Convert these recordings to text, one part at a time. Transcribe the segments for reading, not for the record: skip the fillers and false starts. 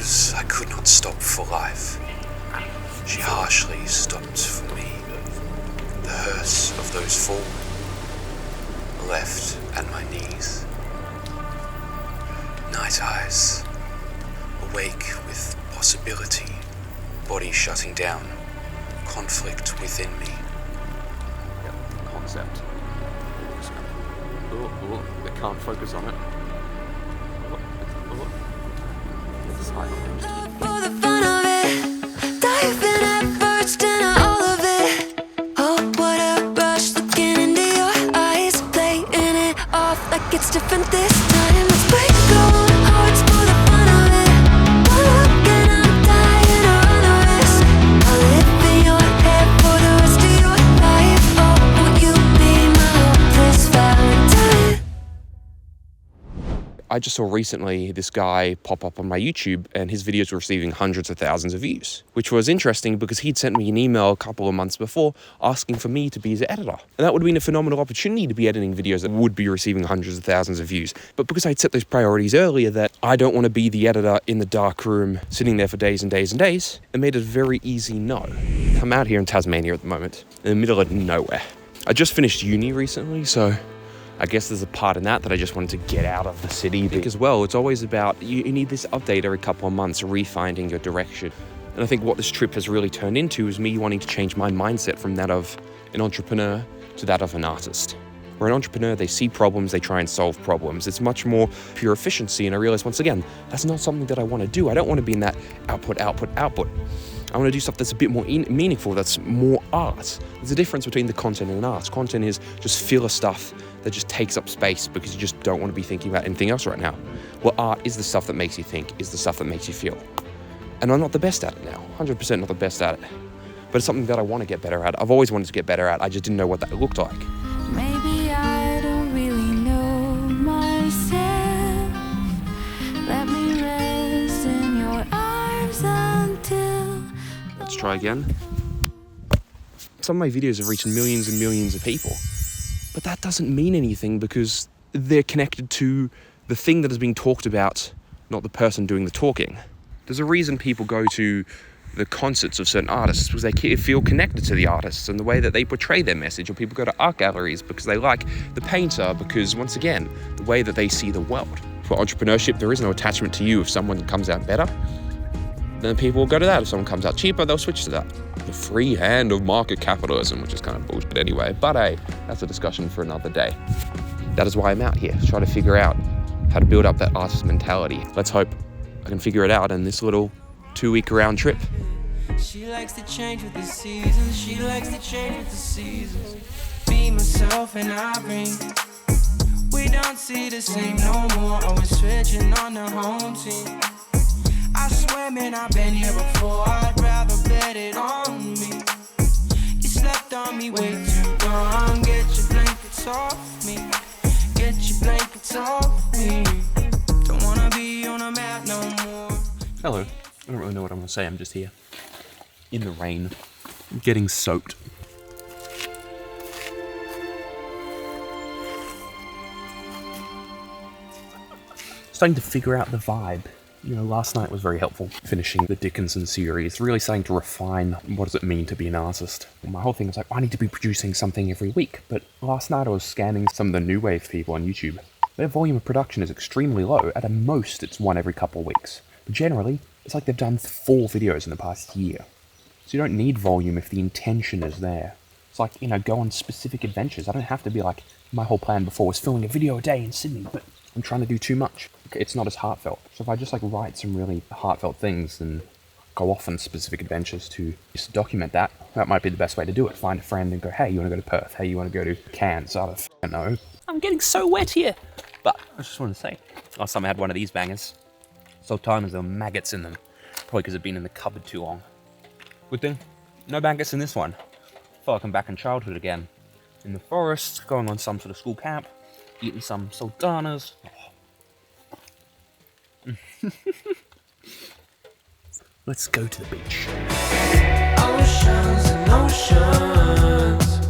knows I could not stop for life. She harshly stopped for me. The hearse of those fallen, left at my knees. Night eyes, awake with possibility, body shutting down, conflict within me. Yep, concept. Oh, they can't focus on it. There's a side on it. For the fun of it, diving at first into all of it. Oh, what a rush, looking into your eyes, playing it off like it's different this time. Let's break our own hearts for the fun of it. One look and I'm dying to run the risk. I'll live in your head for the rest of your life. Oh, won't you be my hopeless Valentine? I just saw recently this guy pop up on my YouTube and his videos were receiving hundreds of thousands of views, which was interesting because he'd sent me an email a couple of months before asking for me to be his editor. And that would have been a phenomenal opportunity to be editing videos that would be receiving hundreds of thousands of views. But because I'd set those priorities earlier that I don't want to be the editor in the dark room, sitting there for days and days and days, it made it a very easy no. I'm out here in Tasmania at the moment, in the middle of nowhere. I just finished uni recently, so I guess there's a part in that I just wanted to get out of the city. Because, well, it's always about, you need this update every couple of months, refinding your direction. And I think what this trip has really turned into is me wanting to change my mindset from that of an entrepreneur to that of an artist. Where an entrepreneur, they see problems, they try and solve problems. It's much more pure efficiency. And I realized, once again, that's not something that I want to do. I don't want to be in that output. I want to do stuff that's a bit more meaningful, that's more art. There's a difference between the content and art. Content is just filler stuff that just takes up space because you just don't want to be thinking about anything else right now. Well, art is the stuff that makes you think, is the stuff that makes you feel. And I'm not the best at it now, 100% not the best at it. But it's something that I want to get better at. I've always wanted to get better at, I just didn't know what that looked like. Maybe I don't really know myself. Let me rest in your arms until... Let's try again. Some of my videos have reached millions and millions of people. But that doesn't mean anything because they're connected to the thing that is being talked about, not the person doing the talking. There's a reason people go to the concerts of certain artists because they feel connected to the artists and the way that they portray their message, or people go to art galleries because they like the painter because, once again, the way that they see the world. For entrepreneurship, there is no attachment to you. If someone comes out better, then people will go to that. If someone comes out cheaper, they'll switch to that. The free hand of market capitalism, which is kind of bullshit anyway, but hey, that's a discussion for another day. That is why I'm out here, to try to figure out how to build up that artist mentality. Let's hope I can figure it out in this little 2-week round trip. She likes to change with the seasons. She likes to change with the seasons. Be myself and I bring. We don't see the same no more. Always switching on the home team. I swear, man, I've been here before. I'd rather bet it on me. You slept on me way too long. Get your blankets off me. Get your blankets off me. Don't wanna be on a mat no more. Hello. I don't really know what I'm going to say. I'm just here in the rain, getting soaked. Starting to figure out the vibe. You know, last night was very helpful, finishing the Dickinson series, really starting to refine what does it mean to be an artist. My whole thing was like, I need to be producing something every week, but last night I was scanning some of the new wave people on YouTube. Their volume of production is extremely low. At a most, it's one every couple of weeks. But generally, it's like they've done 4 videos in the past year. So you don't need volume if the intention is there. It's like, you know, go on specific adventures. I don't have to be like, my whole plan before was filming a video a day in Sydney, but I'm trying to do too much. It's not as heartfelt. So if I just like write some really heartfelt things and go off on specific adventures to just document that, that might be the best way to do it. Find a friend and go, hey, you want to go to Perth? Hey, you want to go to Cairns? I don't know. I'm getting so wet here. But I just wanted to say, last time I had one of these bangers, so times there were maggots in them. Probably because they've been in the cupboard too long. Good thing, no maggots in this one. I feel like I'm back in childhood again. In the forest, going on some sort of school camp, eating some sultanas. Oh. Let's go to the beach. Oceans and oceans,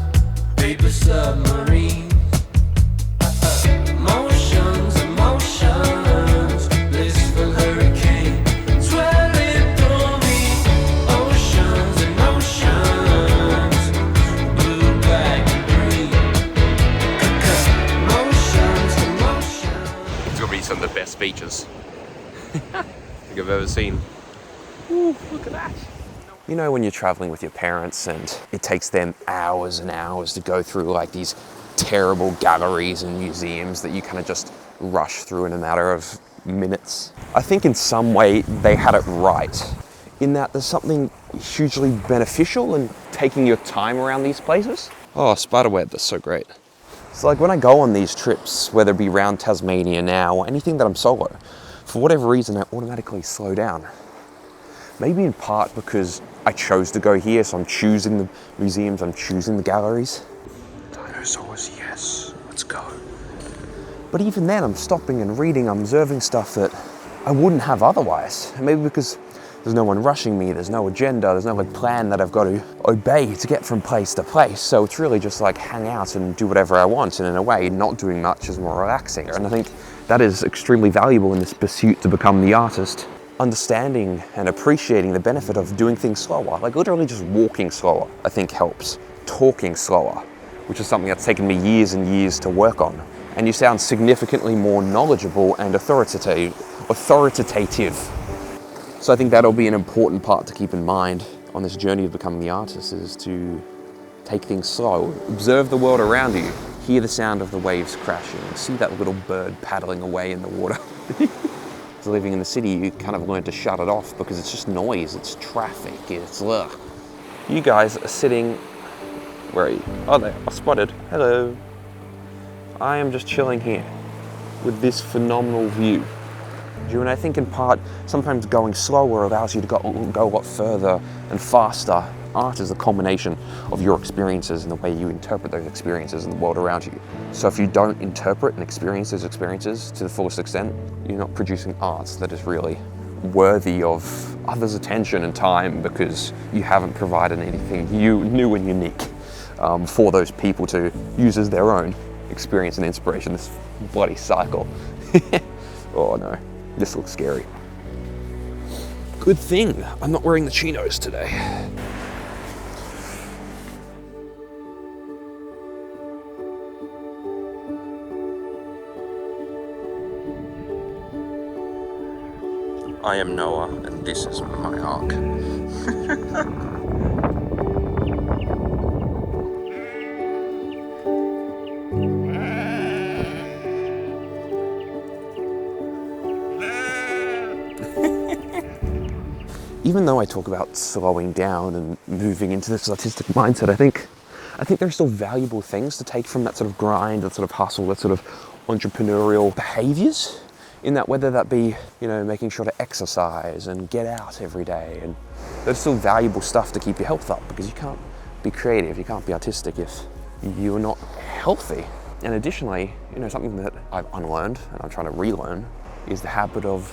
paper submarines. Emotions, emotions, blissful hurricane. 12 I've ever seen. Ooh, look at that. You know when you're traveling with your parents and it takes them hours and hours to go through like these terrible galleries and museums that you kind of just rush through in a matter of minutes? I think in some way they had it right, in that there's something hugely beneficial in taking your time around these places. Oh, spiderweb, that's so great. So like when I go on these trips, whether it be around Tasmania now or anything that I'm solo, for whatever reason I automatically slow down. Maybe in part because I chose to go here, so I'm choosing the museums, I'm choosing the galleries. Dinosaurs, yes, let's go. But even then, I'm stopping and reading, I'm observing stuff that I wouldn't have otherwise. And maybe because there's no one rushing me, there's no agenda, there's no like plan that I've got to obey to get from place to place. So it's really just like hang out and do whatever I want. And in a way, not doing much is more relaxing. And I think that is extremely valuable in this pursuit to become the artist. Understanding and appreciating the benefit of doing things slower, like literally just walking slower, I think helps. Talking slower, which is something that's taken me years and years to work on. And you sound significantly more knowledgeable and authoritative. So I think that'll be an important part to keep in mind on this journey of becoming the artist, is to take things slow, observe the world around you, hear the sound of the waves crashing, see that little bird paddling away in the water. So living in the city, you kind of learn to shut it off because it's just noise, it's traffic, it's ugh. You guys are sitting, where are you? Oh, there, I spotted. Hello. I am just chilling here with this phenomenal view. And I think in part, sometimes going slower allows you to go a lot further and faster. Art is a combination of your experiences and the way you interpret those experiences in the world around you. So if you don't interpret and experience those experiences to the fullest extent, you're not producing art that is really worthy of others' attention and time, because you haven't provided anything new and unique for those people to use as their own experience and inspiration. This bloody cycle. Oh no, this looks scary. Good thing I'm not wearing the chinos today. I am Noah, and this is my ark. Even though I talk about slowing down and moving into this artistic mindset, I think there are still valuable things to take from that sort of grind, that sort of hustle, that sort of entrepreneurial behaviors. In that, whether that be, making sure to exercise and get out every day, and there's still valuable stuff to keep your health up, because you can't be creative, you can't be artistic if you're not healthy. And additionally, something that I've unlearned and I'm trying to relearn is the habit of,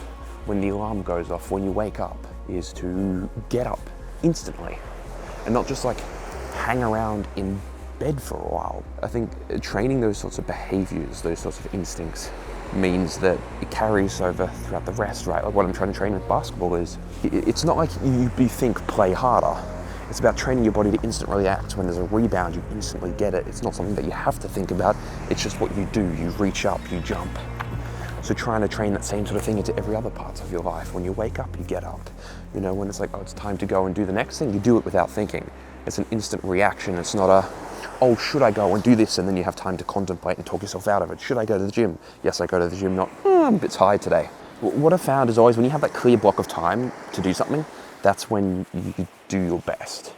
when the alarm goes off, when you wake up, is to get up instantly and not just like hang around in bed for a while. I think training those sorts of behaviors, those sorts of instincts, means that it carries over throughout the rest, right? Like what I'm trying to train with basketball is, it's not like you think play harder. It's about training your body to instantly react. When there's a rebound, you instantly get it. It's not something that you have to think about. It's just what you do. You reach up, you jump. So trying to train that same sort of thing into every other part of your life. When you wake up, you get up. When it's like, oh, it's time to go and do the next thing, you do it without thinking. It's an instant reaction. It's not a, oh, should I go and do this? And then you have time to contemplate and talk yourself out of it. Should I go to the gym? Yes, I go to the gym. Not, I'm a bit tired today. What I've found is always when you have that clear block of time to do something, that's when you do your best.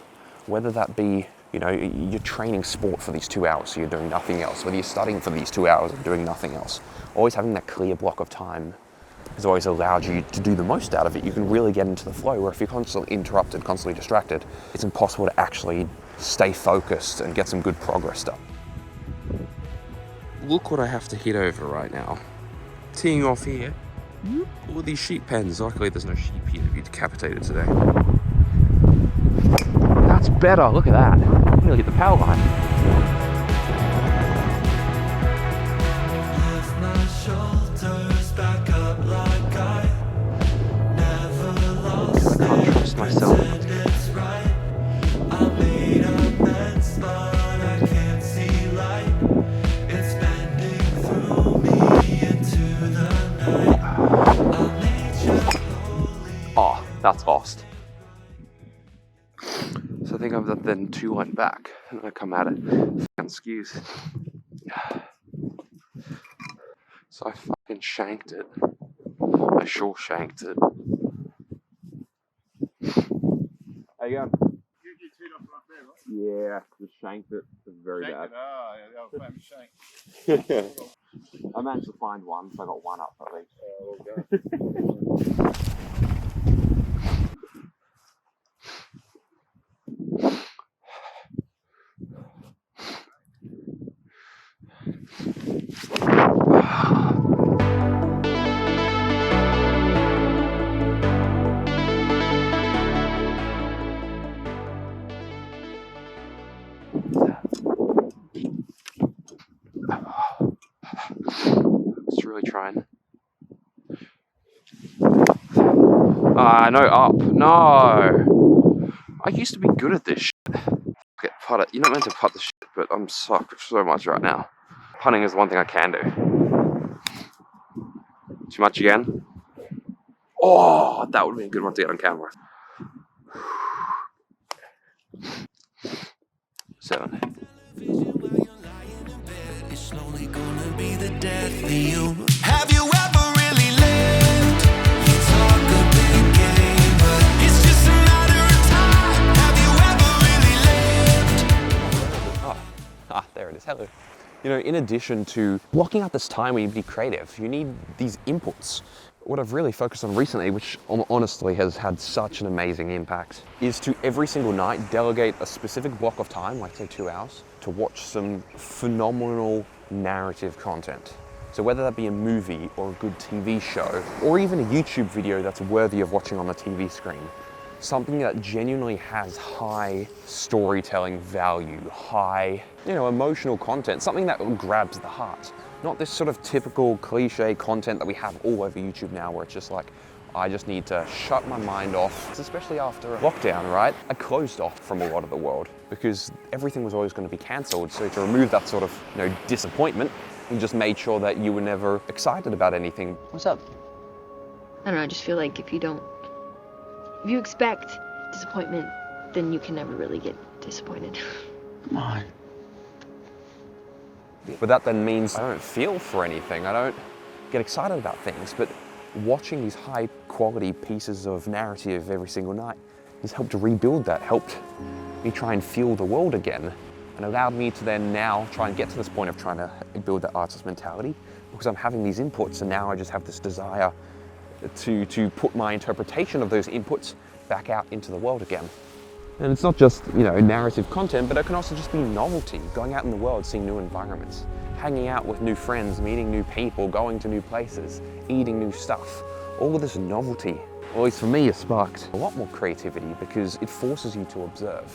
Whether that be, you're training sport for these 2 hours, so you're doing nothing else. Whether you're studying for these 2 hours and doing nothing else. Always having that clear block of time has always allowed you to do the most out of it. You can really get into the flow, where if you're constantly interrupted, constantly distracted, it's impossible to actually stay focused and get some good progress done. Look what I have to hit over right now. Teeing off here, all these sheep pens. Luckily there's no sheep here to be decapitated today. That's better, look at that. I'm gonna hit the power line. I can't trust myself. That's lost. So I think I've then 2 went back, and I come at it. Fucking skews. So I fucking shanked it. I sure shanked it. How you going? You teed off right there, right? Yeah, just shanked it. It's very Shanked bad. it. Ah, yeah, the old famous shank. I managed to find one, so I got one up at least. Oh, well done. It's really trying. No, up. No! I used to be good at this shit. Okay, putt it. You're not meant to putt the shit, but I'm sucked so much right now. Putting is the one thing I can do. Too much again? Oh, that would be a good one to get on camera. 7. It's slowly gonna be the death of you. Have you ever really lived? You talk a big game, but it's just a matter of time. Have you ever really lived? There it is. Hello. You know, in addition to blocking out this time where you be creative, you need these inputs. What I've really focused on recently, which honestly has had such an amazing impact, is to every single night delegate a specific block of time, like say 2 hours, to watch some phenomenal narrative content. So whether that be a movie or a good TV show, or even a YouTube video that's worthy of watching on the TV screen, something that genuinely has high storytelling value, high, emotional content, something that grabs the heart. Not this sort of typical cliche content that we have all over YouTube now, where it's just like, I just need to shut my mind off, especially after lockdown, right? I closed off from a lot of the world because everything was always going to be cancelled. So to remove that sort of, disappointment, you just made sure that you were never excited about anything. What's up? I don't know, I just feel like if you expect disappointment, then you can never really get disappointed. Come on. But that then means I don't feel for anything. I don't get excited about things. But watching these high quality pieces of narrative every single night has helped to rebuild that, helped me try and feel the world again, and allowed me to then now try and get to this point of trying to build that artist mentality, because I'm having these inputs and now I just have this desire to put my interpretation of those inputs back out into the world again. And it's not just, narrative content, but it can also just be novelty, going out in the world, seeing new environments, hanging out with new friends, meeting new people, going to new places, eating new stuff. All of this novelty, or at least for me, has sparked a lot more creativity because it forces you to observe.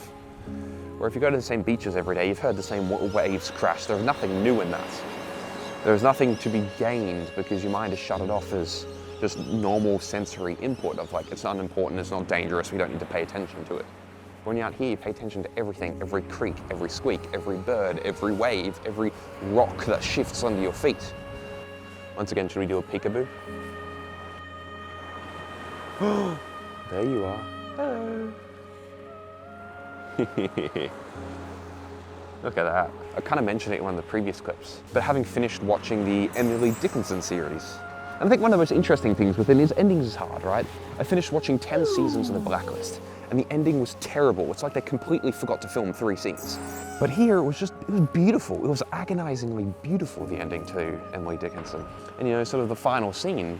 Where if you go to the same beaches every day, you've heard the same waves crash. There's nothing new in that. There's nothing to be gained because your mind has shut it off as just normal sensory input of like, it's unimportant, it's not dangerous, we don't need to pay attention to it. When you're out here, you pay attention to everything, every creak, every squeak, every bird, every wave, every rock that shifts under your feet. Once again, should we do a peekaboo? There you are. Hello. Look at that. I kind of mentioned it in one of the previous clips, but having finished watching the Emily Dickinson series, and I think one of the most interesting things within is endings is hard, right? I finished watching 10 seasons of The Blacklist, and the ending was terrible. It's like they completely forgot to film 3 scenes. But here, it was beautiful. It was agonizingly beautiful, the ending to Emily Dickinson. And sort of the final scene,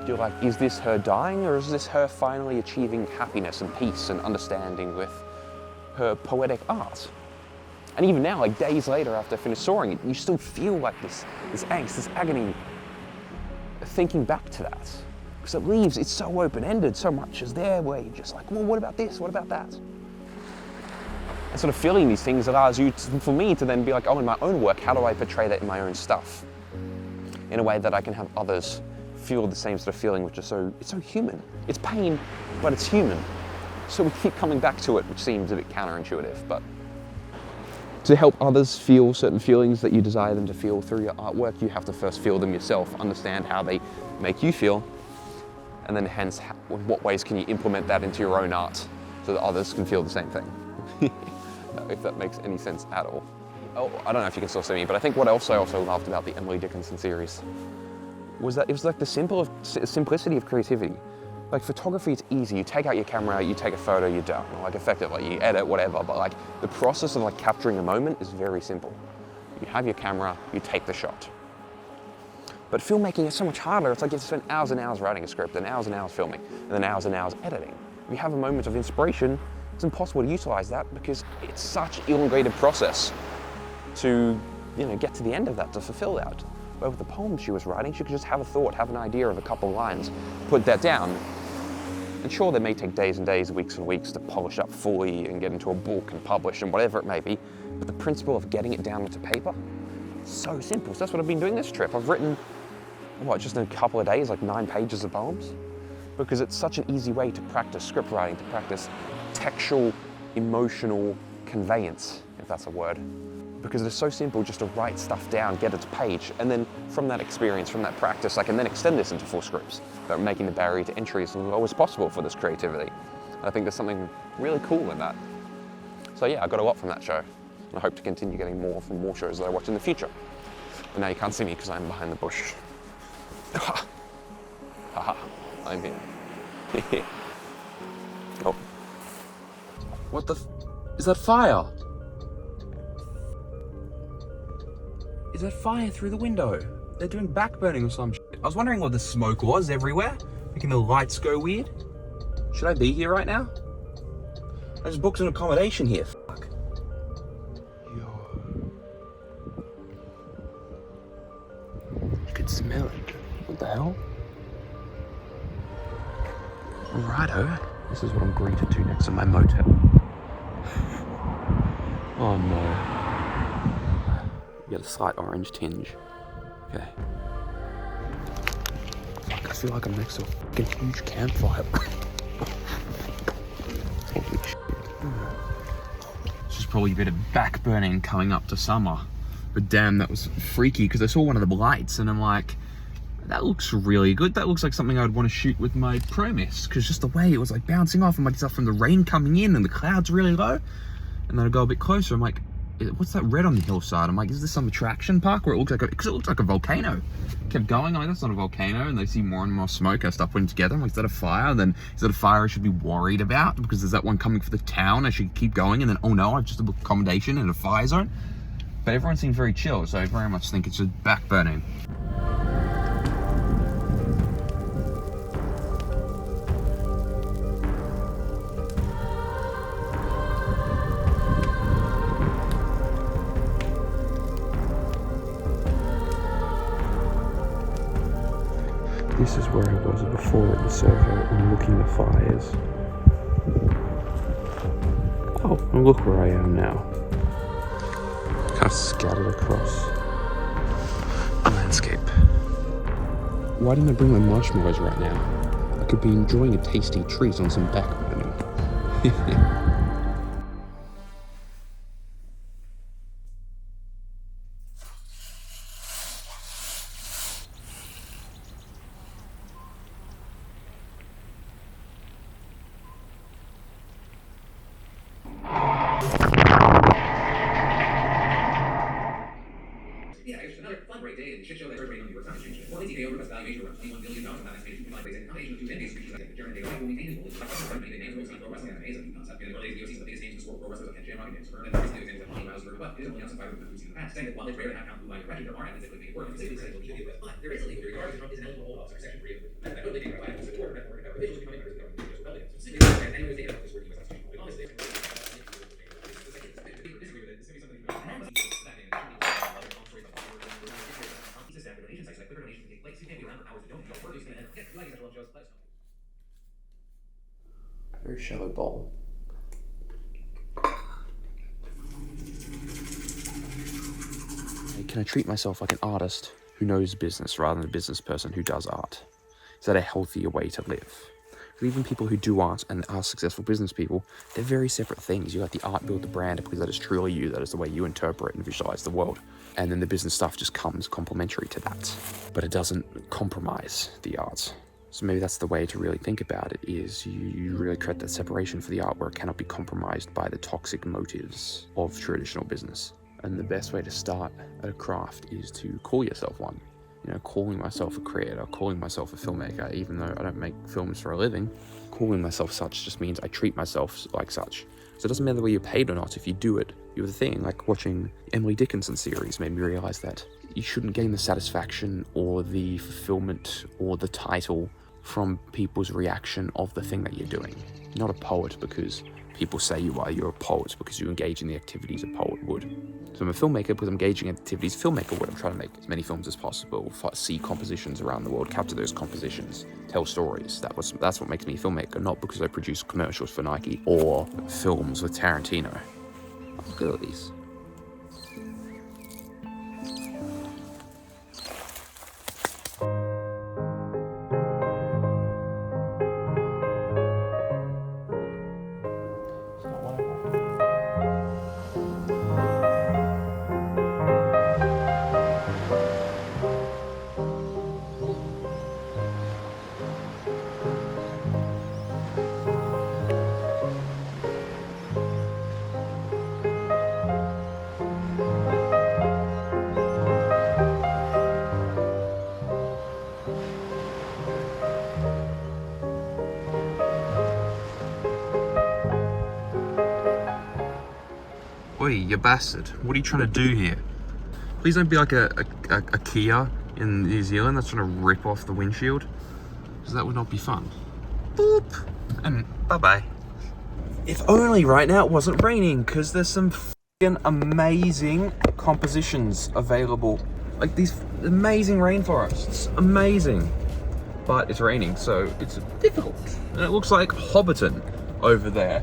you're like, is this her dying, or is this her finally achieving happiness and peace and understanding with her poetic art? And even now, like days later after I finished sawing it, you still feel like this angst, this agony, thinking back to that. Because it leaves, it's so open-ended, so much is there where you're just like, well, what about this, what about that? And sort of feeling these things allows you, for me, to then be like, oh, in my own work, how do I portray that in my own stuff? In a way that I can have others feel the same sort of feeling, which is it's so human. It's pain, but it's human. So we keep coming back to it, which seems a bit counterintuitive, but to help others feel certain feelings that you desire them to feel through your artwork, you have to first feel them yourself, understand how they make you feel, And then hence, in what ways can you implement that into your own art so that others can feel the same thing? If that makes any sense at all. Oh, I don't know if you can still see me, but I think what else I also loved about the Emily Dickinson series was that it was like the simplicity of creativity. Like photography, it's easy. You take out your camera, you take a photo, you're done. Like effectively, you edit, whatever. But like the process of like capturing a moment is very simple. You have your camera, you take the shot. But filmmaking is so much harder. It's like you have to spend hours and hours writing a script, and hours filming, and then hours and hours editing. If you have a moment of inspiration, it's impossible to utilize that because it's such an elongated process to, get to the end of that, to fulfill that. But with the poems she was writing, she could just have a thought, have an idea of a couple of lines, put that down. And sure, they may take days and days, weeks and weeks to polish up fully and get into a book and publish and whatever it may be. But the principle of getting it down onto paper, so simple. So that's what I've been doing this trip. I've written, just in a couple of days, like 9 pages of poems. Because it's such an easy way to practice script writing, to practice textual, emotional conveyance, if that's a word. Because it is so simple just to write stuff down, get it to page, and then from that experience, from that practice, I can then extend this into full scripts, but making the barrier to entry as low as possible for this creativity. And I think there's something really cool in that. So yeah, I got a lot from that show, and I hope to continue getting more from more shows that I watch in the future. But now you can't see me because I'm behind the bush. Haha, I'm here. Oh. What the is that fire? Is that fire through the window? They're doing backburning or some shit. I was wondering what the smoke was everywhere, making the lights go weird. Should I be here right now? I just booked an accommodation here, fuck. Yo. You could smell it. What the hell? Righto. This is what I'm greeted to next to my motel. Oh no. You get a slight orange tinge. Okay. Fuck, I feel like I'm next to a fucking huge campfire. Holy shit. This is probably a bit of backburning coming up to summer. But damn, that was freaky because I saw one of the lights and I'm like, that looks really good. That looks like something I'd want to shoot with my Pro Mist because just the way it was like bouncing off and like stuff from the rain coming in and the clouds really low. And then I go a bit closer, I'm like, what's that red on the hillside? I'm like, is this some attraction park where it looks like because it looks like a volcano. Kept going, I'm like, that's not a volcano, and they see more and more smoke. I start putting together. I'm like, is that a fire? And then is that a fire I should be worried about because there's that one coming for the town? I should keep going, and then oh no, I've just booked accommodation in a fire zone. But everyone seemed very chill, so I very much think it's just backburning. This is where I was before at the servo, looking at fires. Oh, and look where I am now. Kind of scattered across the landscape. Why didn't I bring my marshmallows right now? I could be enjoying a tasty treat on some backburning. Yeah, it's another fun great day and shit show that everybody knows you work on. Well, ATK over valuation around $21 billion on that estimation. Combined base and combination of two NBA species like the German data will be maintainable. It's like the names of pro wrestling and amazing concept. And the DOC is the biggest names in sport pro wrestlers like Jam Rock and Spur. And the recently examples of Money Miles but it is only outside 500 we've seen in the past. Saying that while it's rare to have blue line impression, there are evidence that could make it work. And specifically saying should be with. But there is a legal regard to Trump is an eligible hold section 3 of the I really think about it as a tour of officials becoming members of the government rebellion. Specifically, and anyone taking up this working with us. But honestly, disagree with it. This is something very shallow bowl. Can I treat myself like an artist who knows business rather than a business person who does art? Is that a healthier way to live? For even people who do art and are successful business people, they're very separate things. You let the art build the brand because that is truly you, that is the way you interpret and visualize the world. And then the business stuff just comes complementary to that. But it doesn't compromise the art. So maybe that's the way to really think about it, is you really create that separation for the art where it cannot be compromised by the toxic motives of traditional business. And the best way to start a craft is to call yourself one. You know, calling myself a creator, calling myself a filmmaker, even though I don't make films for a living, calling myself such just means I treat myself like such. So it doesn't matter whether you're paid or not. If you do it, you're the thing. Like watching Emily Dickinson series made me realize that you shouldn't gain the satisfaction or the fulfillment or the title from people's reaction of the thing that you're doing. You're not a poet because people say you are. You're a poet because you engage in the activities a poet would. So I'm a filmmaker because I'm engaging in activities a filmmaker would. I'm trying to make as many films as possible, see compositions around the world, capture those compositions, tell stories. That's what makes me a filmmaker, not because I produce commercials for Nike or films with Tarantino. Look at all these. Oi, you bastard. What are you trying to do here? Please don't be like a Kia in New Zealand that's trying to rip off the windshield, because that would not be fun. Boop! And bye-bye. If only right now it wasn't raining, because there's some f***ing amazing compositions available. Like these amazing rainforests. Amazing. But it's raining, so it's difficult. And it looks like Hobbiton over there.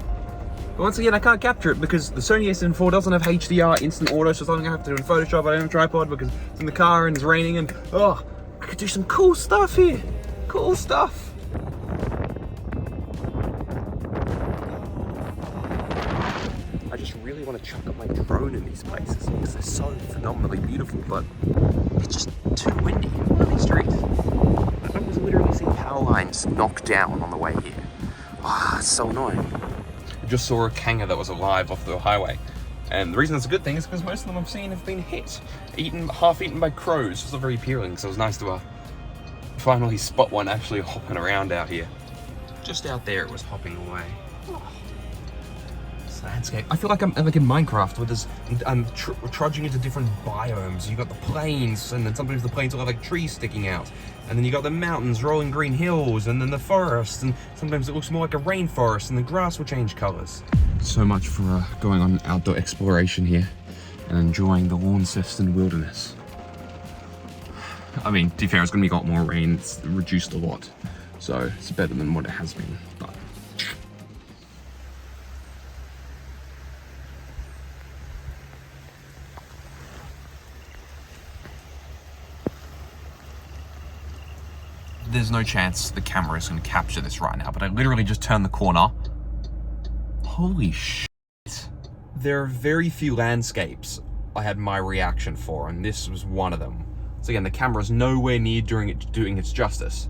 But once again, I can't capture it because the Sony a7 IV doesn't have HDR instant auto, so something I have to do in Photoshop. I don't have a tripod because it's in the car and it's raining, and oh, I could do some cool stuff here. Cool stuff. I just really want to chuck up my drone in these places because they're so phenomenally beautiful, but it's just too windy on the street. I was literally seeing power lines knocked down on the way here. Ah, it's so annoying. Just saw a kanga that was alive off the highway, and the reason that's a good thing is because most of them I've seen have been hit, half eaten by crows. It's not very appealing, so it was nice to finally spot one actually hopping around out here. Just out there it was hopping away. This landscape, I feel like I'm like in Minecraft where there's I'm trudging into different biomes. You got the plains, and then sometimes the plains will have like trees sticking out, and then you got the mountains, rolling green hills, and then the forest, and sometimes it looks more like a rainforest, and the grass will change colors. So much for going on outdoor exploration here and enjoying the Launceston wilderness. I mean, to be fair, it's going to be a lot more rain. It's reduced a lot, so it's better than what it has been. But there's no chance the camera is going to capture this right now, but I literally just turned the corner. Holy shit. There are very few landscapes I had my reaction for, and this was one of them. So again, the camera's nowhere near doing its justice.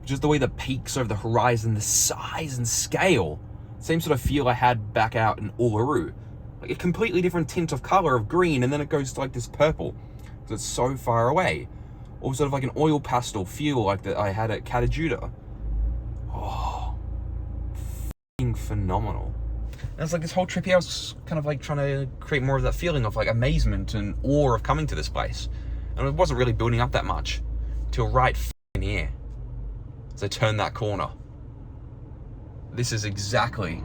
Just the way the peaks over the horizon, the size and scale. Same sort of feel I had back out in Uluru. Like a completely different tint of color of green, and then it goes to like this purple, because it's so far away. Or sort of like an oil pastel feel like that I had at Katajuda. Oh, f***ing phenomenal. And it's like this whole trip here, I was kind of like trying to create more of that feeling of like amazement and awe of coming to this place. And it wasn't really building up that much till right f***ing here. As I turned that corner. This is exactly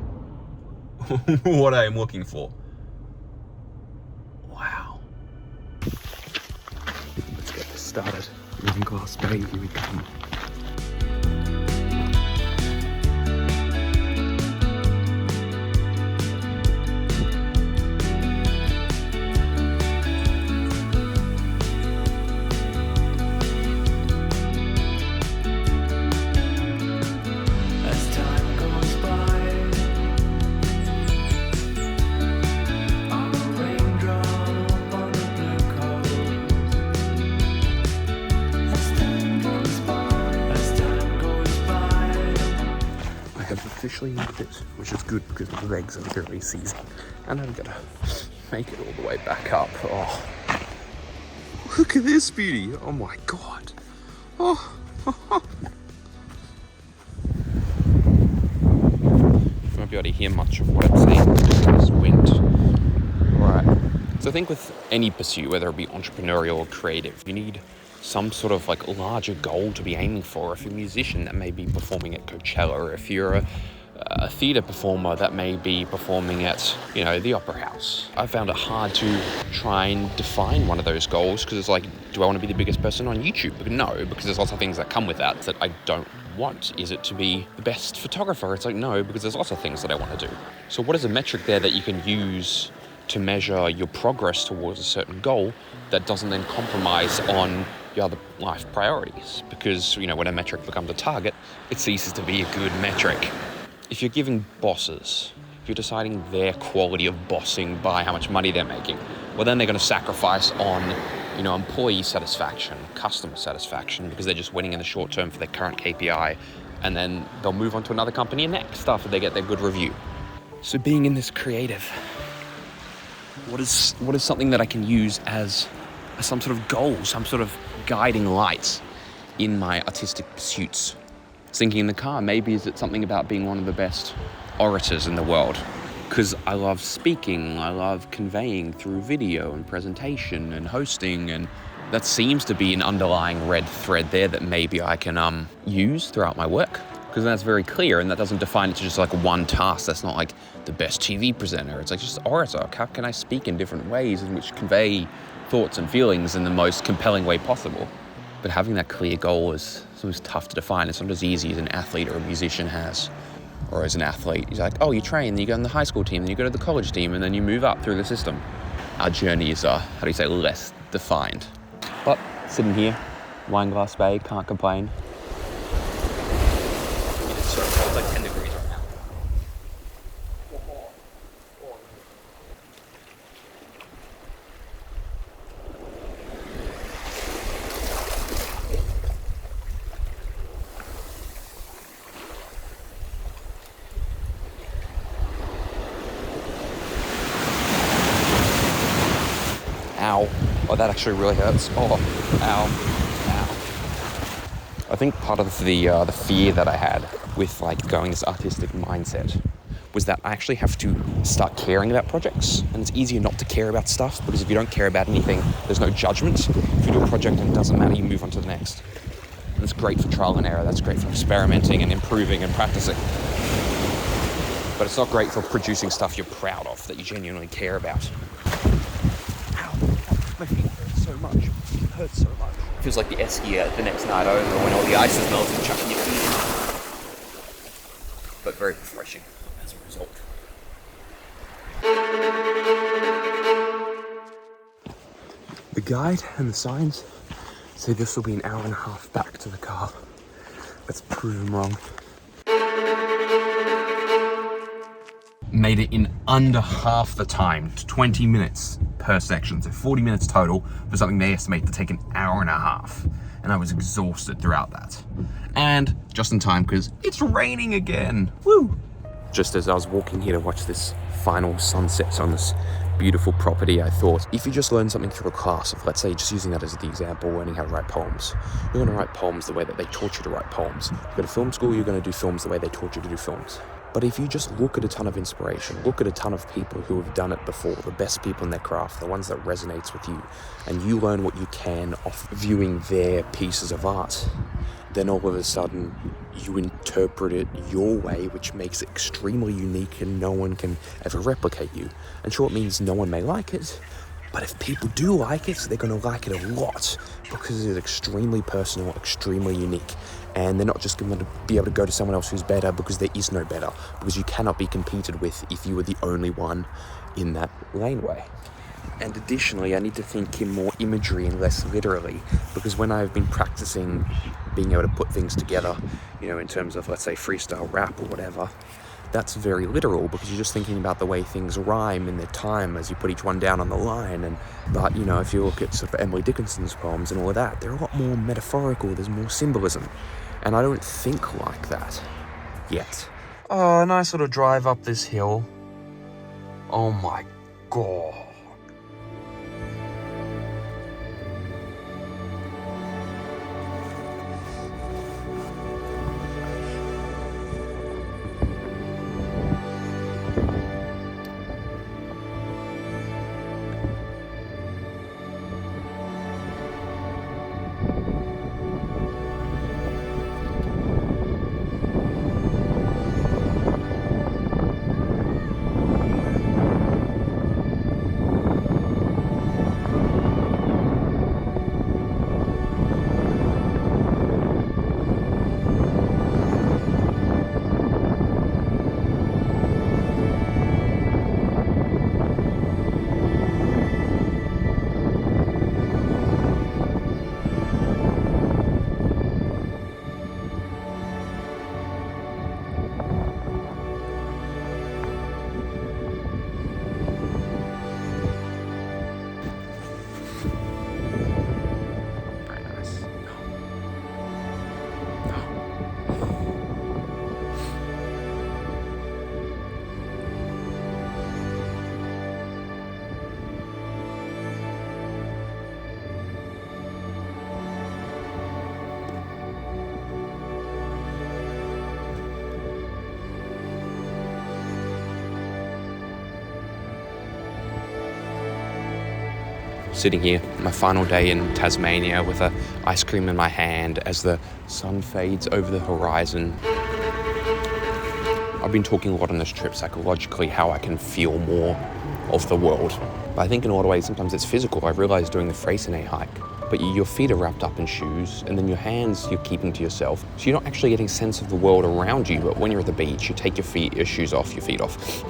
what I am looking for. Wow. Let's get this started. Living Glass Bay, here we come. As time goes by have officially moved it, which is good because my legs are literally seizing. And I'm gonna make it all the way back up. Oh, look at this beauty. Oh my God. Oh. You won't be able to hear much of what I'm saying because of this wind. Right. So I think with any pursuit, whether it be entrepreneurial or creative, you need some sort of like larger goal to be aiming for. If you're a musician, that may be performing at Coachella, or if you're a theatre performer, that may be performing at, you know, the Opera House. I found it hard to try and define one of those goals because it's like, do I want to be the biggest person on YouTube? But no, because there's lots of things that come with that I don't want. Is it to be the best photographer? It's like, no, because there's lots of things that I want to do. So what is a metric there that you can use to measure your progress towards a certain goal that doesn't then compromise on your other life priorities? Because, you know, when a metric becomes a target, it ceases to be a good metric. If you're giving bosses, if you're deciding their quality of bossing by how much money they're making, well, then they're going to sacrifice on, you know, employee satisfaction, customer satisfaction, because they're just winning in the short term for their current KPI, and then they'll move on to another company next after they get their good review. So being in this creative, what is something that I can use as some sort of goal, some sort of guiding light in my artistic pursuits? Thinking in the car, maybe is it something about being one of the best orators in the world? Because I love speaking, I love conveying through video and presentation and hosting, and that seems to be an underlying red thread there that maybe I can use throughout my work. Because that's very clear, and that doesn't define it to just like one task. That's not like the best TV presenter. It's like just orator. How can I speak in different ways in which convey thoughts and feelings in the most compelling way possible? But having that clear goal is sometimes tough to define. It's not as easy as an athlete or a musician has. Or as an athlete, you're like, oh, you train, then you go in the high school team, then you go to the college team, and then you move up through the system. Our journey is, less defined. But sitting here, wine glass bay, can't complain. It's so cold, like 10 degrees right now. Ow. Oh, that actually really hurts. Oh, ow, ow. I think part of the fear that I had with like going this artistic mindset was that I actually have to start caring about projects. And it's easier not to care about stuff because if you don't care about anything, there's no judgment. If you do a project and it doesn't matter, you move on to the next. And it's great for trial and error. That's great for experimenting and improving and practicing. But it's not great for producing stuff you're proud of, that you genuinely care about. My feet hurt so much. It hurts so much. It feels like the esky the next night over when all the ice is melting, chucking your feet in. But very refreshing as a result. The guide and the signs say this will be an hour and a half back to the car. Let's prove them wrong. Made it in under half the time, to 20 minutes per section, so 40 minutes total for something they estimate to take an hour and a half. And I was exhausted throughout that. And just in time because it's raining again. Woo! Just as I was walking here to watch this final sunset on this beautiful property, I thought, if you just learn something through a class of, let's say, just using that as the example, learning how to write poems, you're going to write poems the way that they taught you to write poems. You go to film school, you're going to do films the way they taught you to do films. But if you just look at a ton of inspiration, look at a ton of people who have done it before, the best people in their craft, the ones that resonates with you, and you learn what you can off viewing their pieces of art, then all of a sudden you interpret it your way, which makes it extremely unique and no one can ever replicate you. And sure, it means no one may like it, but if people do like it, they're going to like it a lot because it's extremely personal, extremely unique. And they're not just going to be able to go to someone else who's better because there is no better, because you cannot be competed with if you were the only one in that laneway. And additionally, I need to think in more imagery and less literally, because when I've been practicing being able to put things together, you know, in terms of, let's say, freestyle rap or whatever, that's very literal because you're just thinking about the way things rhyme in their time as you put each one down on the line. But, you know, if you look at sort of Emily Dickinson's poems and all of that, they're a lot more metaphorical, there's more symbolism. And I don't think like that yet. Oh, a nice little drive up this hill. Oh my god. Sitting here, my final day in Tasmania with a ice cream in my hand as the sun fades over the horizon. I've been talking a lot on this trip psychologically how I can feel more of the world. But I think in a lot of ways sometimes it's physical. I realized during the Freycinet hike, but your feet are wrapped up in shoes and then your hands you're keeping to yourself. So you're not actually getting a sense of the world around you, but when you're at the beach, you take your shoes off, your feet off.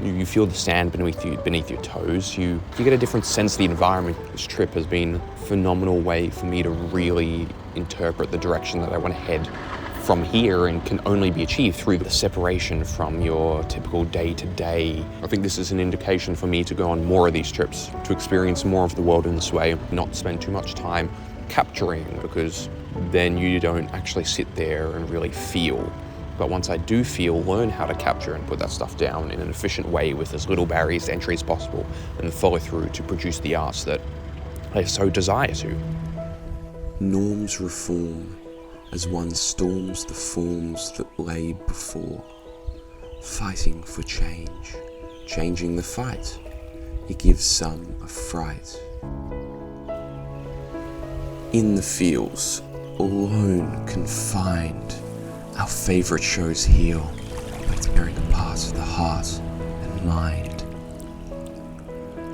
You feel the sand beneath your toes. You get a different sense of the environment. This trip has been a phenomenal way for me to really interpret the direction that I want to head from here, and can only be achieved through the separation from your typical day-to-day. I think this is an indication for me to go on more of these trips, to experience more of the world in this way, not spend too much time capturing, because then you don't actually sit there and really feel. But once I do feel, learn how to capture and put that stuff down in an efficient way with as little barriers to entry as possible, and follow through to produce the arts that I so desire to. Norms reform as one storms the forms that lay before, fighting for change, changing the fight. It gives some a fright. In the fields, alone, confined, our favourite shows heal by tearing apart the heart and mind.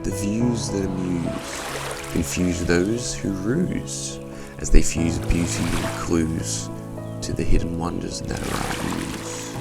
The views that amuse confuse those who ruse, as they fuse beauty and clues to the hidden wonders that are our views.